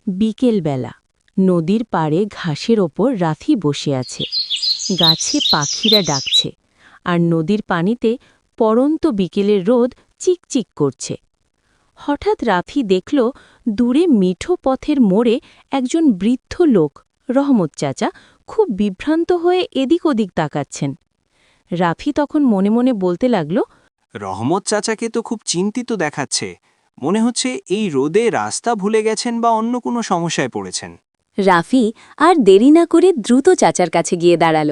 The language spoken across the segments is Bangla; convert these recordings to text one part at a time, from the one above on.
বিকেলবেলা নদীর পাড়ে ঘাসের ওপর রাফি বসে আছে। গাছে পাখিরা ডাকছে, আর নদীর পানিতে পড়ন্ত বিকেলের রোদ চিকচিক করছে। হঠাৎ রাফি দেখল দূরে মিঠো পথের মোড়ে একজন বৃদ্ধ লোক, রহমত চাচা, খুব বিভ্রান্ত হয়ে এদিক ওদিক তাকাচ্ছেন। রাফি তখন মনে মনে বলতে লাগল, রহমত চাচাকে তো খুব চিন্তিত দেখাচ্ছে। মনে হচ্ছে এই রোদে রাস্তা ভুলে গেছেন বা অন্য কোনো সমস্যায় পড়েছেন। রাফি আর দেরি না করে দ্রুত চাচার কাছে গিয়ে দাঁড়াল।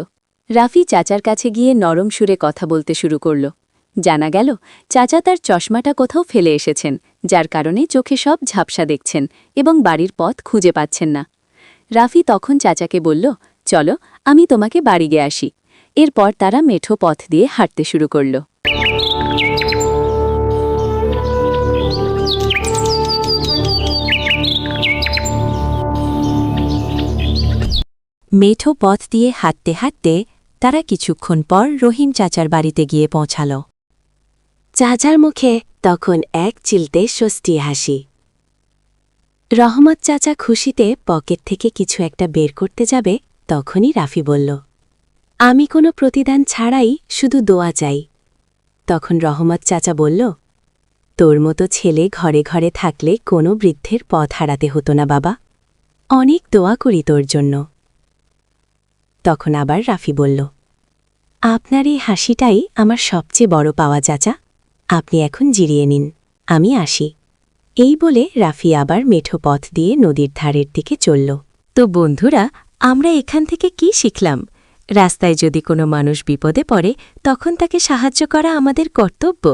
রাফি চাচার কাছে গিয়ে নরম সুরে কথা বলতে শুরু করল। জানা গেল চাচা তার চশমাটা কোথাও ফেলে এসেছেন, যার কারণে চোখে সব ঝাপসা দেখছেন এবং বাড়ির পথ খুঁজে পাচ্ছেন না। রাফি তখন চাচাকে বলল, চলো আমি তোমাকে বাড়ি গিয়ে আসি। এরপর তারা মেঠো পথ দিয়ে হাঁটতে শুরু করল। মেঠো পথ দিয়ে হাঁটতে হাঁটতে তারা কিছুক্ষণ পর রহিম চাচার বাড়িতে গিয়ে পৌঁছাল। চাচার মুখে তখন এক চিলতে স্বস্তি হাসি। রহমত চাচা খুশিতে পকেট থেকে কিছু একটা বের করতে যাবে, তখনই রাফি বলল, আমি কোনো প্রতিদান ছাড়াই শুধু দোয়া চাই। তখন রহমত চাচা বলল, তোর মতো ছেলে ঘরে ঘরে থাকলে কোনো বৃদ্ধের পথ হারাতে হতো না বাবা, অনেক দোয়া করি তোর জন্য। তখন আবার রাফি বলল, আপনার এই হাসিটাই আমার সবচেয়ে বড় পাওয়া চাচা, আপনি এখন জিরিয়ে নিন, আমি আসি। এই বলে রাফি আবার মেঠো পথ দিয়ে নদীর ধারের দিকে চলল। তো বন্ধুরা, আমরা এখান থেকে কি শিখলাম? রাস্তায় যদি কোনো মানুষ বিপদে পড়ে, তখন তাকে সাহায্য করা আমাদের কর্তব্য।